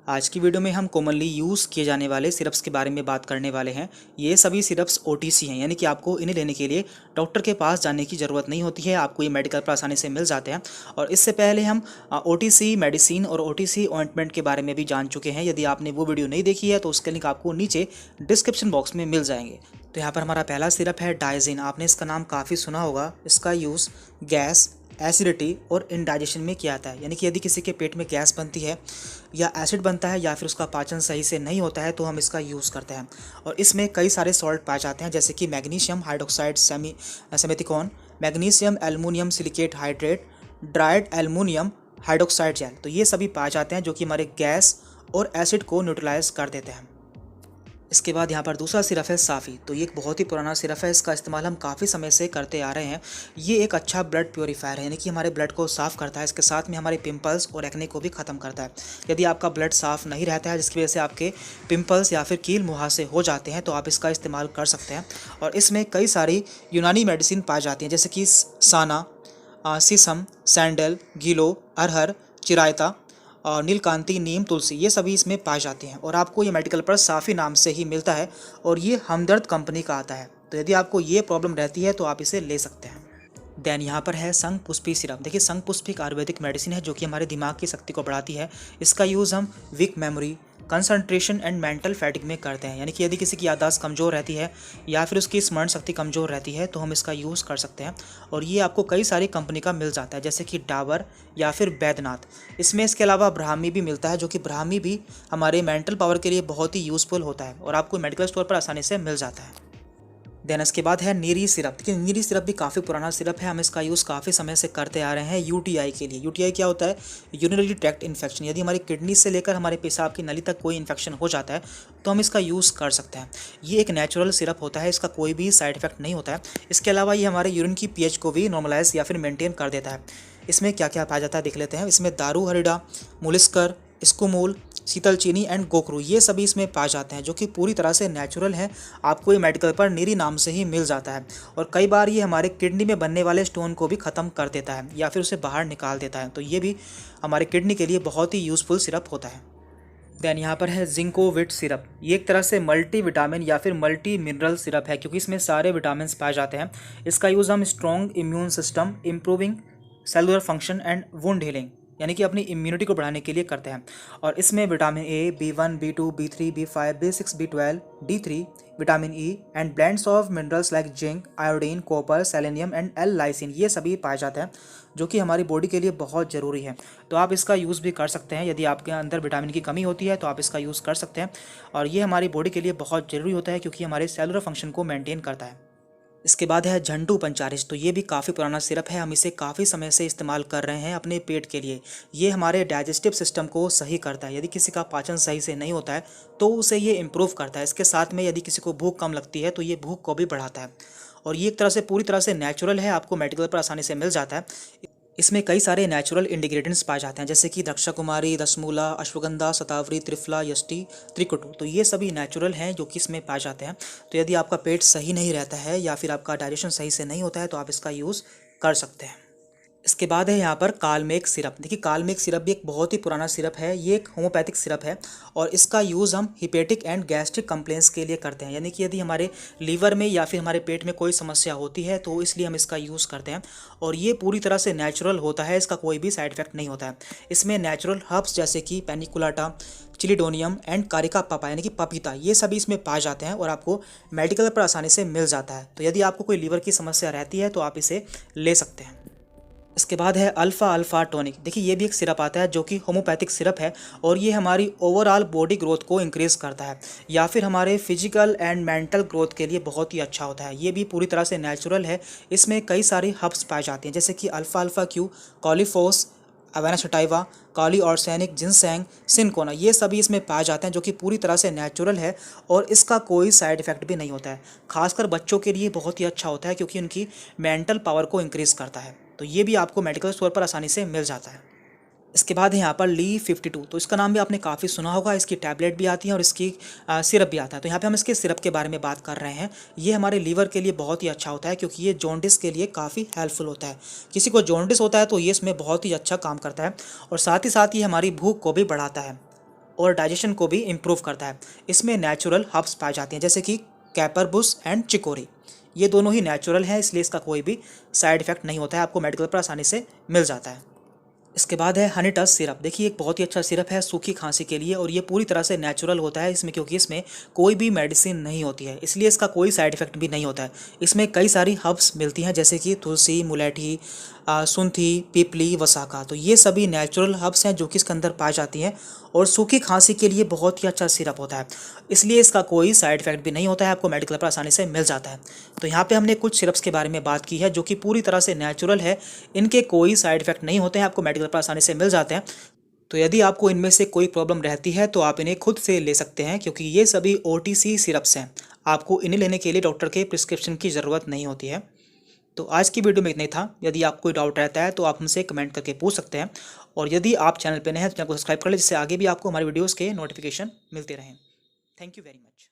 आज की वीडियो में हम कॉमनली यूज़ किए जाने वाले सिरप्स के बारे में बात करने वाले हैं। ये सभी सिरप्स ओटीसी हैं, यानी कि आपको इन्हें लेने के लिए डॉक्टर के पास जाने की ज़रूरत नहीं होती है। आपको ये मेडिकल पर आसानी से मिल जाते हैं। और इससे पहले हम ओटीसी मेडिसिन और ओटीसी ऑइंटमेंट के बारे में भी जान चुके हैं। यदि आपने वो वीडियो नहीं देखी है तो उसके लिंक आपको नीचे डिस्क्रिप्शन बॉक्स में मिल जाएंगे। तो यहाँ पर हमारा पहला सिरप है डायजिन। आपने इसका नाम काफ़ी सुना होगा। इसका यूज़ गैस, एसिडिटी और इंडाइजेशन में किया जाता है, यानी कि यदि किसी के पेट में गैस बनती है या एसिड बनता है या फिर उसका पाचन सही से नहीं होता है तो हम इसका यूज़ करते हैं। और इसमें कई सारे सॉल्ट पाए जाते हैं, जैसे कि magnesium hydroxide simethicone, magnesium aluminium silicate hydrate, dried aluminium hydroxide gel. तो ये सभी पाए जाते हैं जो कि हमारे गैस और एसिड को न्यूट्रलाइज कर देते हैं। इसके बाद यहाँ पर दूसरा सिरप है साफ़ी। तो ये एक बहुत ही पुराना सिरप है। इसका इस्तेमाल हम काफ़ी समय से करते आ रहे हैं। ये एक अच्छा ब्लड प्योरीफायर है, यानी कि हमारे ब्लड को साफ़ करता है। इसके साथ में हमारे पिंपल्स और एक्ने को भी ख़त्म करता है। यदि आपका ब्लड साफ़ नहीं रहता है, जिसकी वजह से आपके पिंपल्स या फिर कील मुहासे हो जाते हैं, तो आप इसका इस्तेमाल कर सकते हैं। और इसमें कई सारी यूनानी मेडिसिन पाई जाती हैं, जैसे कि साना, सीसम, सैंडल, गीलो, अरहर, चिरायता और नीलकांति, नीम, तुलसी, ये सभी इसमें पाए जाते हैं। और आपको ये मेडिकल पर साफ़ी नाम से ही मिलता है और ये हमदर्द कंपनी का आता है। तो यदि आपको ये प्रॉब्लम रहती है तो आप इसे ले सकते हैं। देन यहाँ पर है संग पुष्पी सिरप। देखिए, संग पुष्पी एक आयुर्वेदिक मेडिसिन है जो कि हमारे दिमाग की शक्ति को बढ़ाती है। इसका यूज़ हम weak memory, concentration and mental fatigue में करते हैं, यानी कि यदि किसी की याददाश्त कमज़ोर रहती है या फिर उसकी स्मरण शक्ति कमज़ोर रहती है तो हम इसका यूज़ कर सकते हैं। और ये आपको कई सारी कंपनी का मिल जाता है, जैसे कि डाबर या फिर बैद्यनाथ। इसमें इसके अलावा ब्राह्मी भी मिलता है, जो कि ब्राह्मी भी हमारे मेंटल पावर के लिए बहुत ही यूज़फुल होता है और आपको मेडिकल स्टोर पर आसानी से मिल जाता है। देन इसके बाद है नीरी सिरप। देखिए, नीरी सिरप भी काफ़ी पुराना सिरप है। हम इसका यूज़ काफ़ी समय से करते आ रहे हैं यूटीआई के लिए। यूटीआई क्या होता है? Urinary tract infection. यदि हमारी किडनी से लेकर हमारे पेशाब की नली तक कोई इन्फेक्शन हो जाता है तो हम इसका यूज़ कर सकते हैं। ये एक नेचुरल सिरप होता है, इसका कोई भी साइड इफेक्ट नहीं होता है। इसके अलावा ये हमारे यूरिन की पीएच को भी नॉर्मलाइज या फिर मेंटेन कर देता है। इसमें क्या क्या पाया जाता है देख लेते हैं। इसमें दारू हरिडा, मुलिस्कर, स्कूमूल, शीतल चीनी एंड गोखरू, ये सभी इसमें पाए जाते हैं, जो कि पूरी तरह से नेचुरल है। आपको ये मेडिकल पर नीरी नाम से ही मिल जाता है। और कई बार ये हमारे किडनी में बनने वाले स्टोन को भी ख़त्म कर देता है या फिर उसे बाहर निकाल देता है। तो ये भी हमारे किडनी के लिए बहुत ही यूज़फुल सिरप होता है। देन यहाँ पर है जिंकोविट सिरप। ये एक तरह से मल्टी विटामिन या फिर मल्टी मिनरल सिरप है, क्योंकि इसमें सारे विटामिन पाए जाते हैं। इसका यूज़ हम strong immune system, improving cellular function and wound healing, यानी कि अपनी इम्यूनिटी को बढ़ाने के लिए करते हैं। और इसमें vitamin A, B1, B2, B3, B5, B6, B12, D3, vitamin E and blends of minerals like zinc, iodine, copper, selenium and L lysine, ये सभी पाए जाते हैं, जो कि हमारी बॉडी के लिए बहुत ज़रूरी है। तो आप इसका यूज़ भी कर सकते हैं। यदि आपके अंदर विटामिन की कमी होती है तो आप इसका यूज़ कर सकते हैं। और ये हमारी बॉडी के लिए बहुत ज़रूरी होता है, क्योंकि हमारे सेलुलर फंक्शन को मेंटेन करता है। इसके बाद है झंडू पंचारिज। तो ये भी काफ़ी पुराना सिरप है। हम इसे काफ़ी समय से इस्तेमाल कर रहे हैं अपने पेट के लिए। ये हमारे डाइजेस्टिव सिस्टम को सही करता है। यदि किसी का पाचन सही से नहीं होता है तो उसे ये इम्प्रूव करता है। इसके साथ में यदि किसी को भूख कम लगती है तो ये भूख को भी बढ़ाता है। और ये एक तरह से पूरी तरह से नेचुरल है, आपको मेडिकल पर आसानी से मिल जाता है। इसमें कई सारे नेचुरल इंग्रेडिएंट्स पाए जाते हैं, जैसे कि द्राक्षा कुमारी, दशमूला, अश्वगंधा, शतावरी, त्रिफला, यष्टि, त्रिकुटु। तो ये सभी नेचुरल हैं जो कि इसमें पाए जाते हैं। तो यदि आपका पेट सही नहीं रहता है या फिर आपका डाइजेशन सही से नहीं होता है तो आप इसका यूज़ कर सकते हैं। इसके बाद है यहाँ पर कालमेघ सिरप। देखिए, कालमेघ सिरप भी एक बहुत ही पुराना सिरप है। ये एक होम्योपैथिक सिरप है और इसका यूज़ हम हिपेटिक एंड गैस्ट्रिक कंप्लेंट्स के लिए करते हैं, यानी कि यदि हमारे लीवर में या फिर हमारे पेट में कोई समस्या होती है तो इसलिए हम इसका यूज़ करते हैं। और ये पूरी तरह से नेचुरल होता है, इसका कोई भी साइड इफेक्ट नहीं होता है। इसमें नेचुरल हर्ब्स जैसे कि पेनिकुलाटा, चिलिडोनियम एंड कारिका पापा, यानी कि पपीता, ये सभी इसमें पाए जाते हैं और आपको मेडिकल पर आसानी से मिल जाता है। तो यदि आपको कोई लीवर की समस्या रहती है तो आप इसे ले सकते हैं। इसके बाद है अल्फ़ा अल्फ़ा टॉनिक। देखिए, ये भी एक सिरप आता है जो कि होम्योपैथिक सिरप है और ये हमारी ओवरऑल बॉडी ग्रोथ को इंक्रीज करता है या फिर हमारे फिजिकल एंड मेंटल ग्रोथ के लिए बहुत ही अच्छा होता है। ये भी पूरी तरह से नेचुरल है। इसमें कई सारी हर्ब्स पाए जाते हैं, जैसे कि अल्फ़ा अल्फ़ा Q, kali phos, avena sativa, kali arsenic, ginseng, cinchona, ये सभी इसमें पाए जाते हैं, जो कि पूरी तरह से नेचुरल है और इसका कोई साइड इफेक्ट भी नहीं होता है। खासकर बच्चों के लिए बहुत ही अच्छा होता है, क्योंकि उनकी मेंटल पावर को इंक्रीज़ करता है। तो ये भी आपको मेडिकल स्टोर पर आसानी से मिल जाता है। इसके बाद है यहाँ पर ली 52। तो इसका नाम भी आपने काफ़ी सुना होगा। इसकी टैबलेट भी आती है और इसकी सिरप भी आता है। तो यहाँ पे हम इसके सिरप के बारे में बात कर रहे हैं। ये हमारे लीवर के लिए बहुत ही अच्छा होता है, क्योंकि ये जॉन्डिस के लिए काफ़ी हेल्पफुल होता है। किसी को जॉन्डिस होता है तो ये इसमें बहुत ही अच्छा काम करता है और साथ ही साथ ये हमारी भूख को भी बढ़ाता है। और डाइजेशन को भी इम्प्रूव करता है। इसमें नेचुरल हर्ब्स पाए जाते हैं जैसे कि कैपर एंड चिकोरी। ये दोनों ही नेचुरल हैं, इसलिए इसका कोई भी साइड इफेक्ट नहीं होता है, आपको मेडिकल पर आसानी से मिल जाता है। इसके बाद है हनी टच सिरप। देखिए एक बहुत ही अच्छा सिरप है सूखी खांसी के लिए, और ये पूरी तरह से नेचुरल होता है इसमें, क्योंकि इसमें कोई भी मेडिसिन नहीं होती है, इसलिए इसका कोई साइड इफेक्ट भी नहीं होता है। इसमें कई सारी हर्ब्स मिलती हैं जैसे कि तुलसी, मुलेठी, सुंठी, पीपली, वसाका। तो ये सभी नेचुरल हर्ब्स हैं जो कि इसके अंदर पाई जाती हैं, और सूखी खांसी के लिए बहुत ही अच्छा सिरप होता है, इसलिए इसका कोई साइड इफेक्ट भी नहीं होता है, आपको मेडिकल पर आसानी से मिल जाता है। तो यहाँ पे हमने कुछ सिरप्स के बारे में बात की है जो कि पूरी तरह से नेचुरल है, इनके कोई साइड इफेक्ट नहीं होते हैं, आपको मेडिकल पर आसानी से मिल जाते हैं। तो यदि आपको इनमें से कोई प्रॉब्लम रहती है तो आप इन्हें खुद से ले सकते हैं, क्योंकि ये सभी OTC सिरप्स हैं, आपको इन्हें लेने के लिए डॉक्टर के प्रिस्क्रिप्शन की ज़रूरत नहीं होती है। तो आज की वीडियो में इतना ही था। यदि आपको कोई डाउट रहता है तो आप हमसे कमेंट करके पूछ सकते हैं, और यदि आप चैनल पर नए हैं तो चैनल को सब्सक्राइब कर लें, जिससे आगे भी आपको हमारी वीडियोज़ के नोटिफिकेशन मिलते रहें। Thank you very much.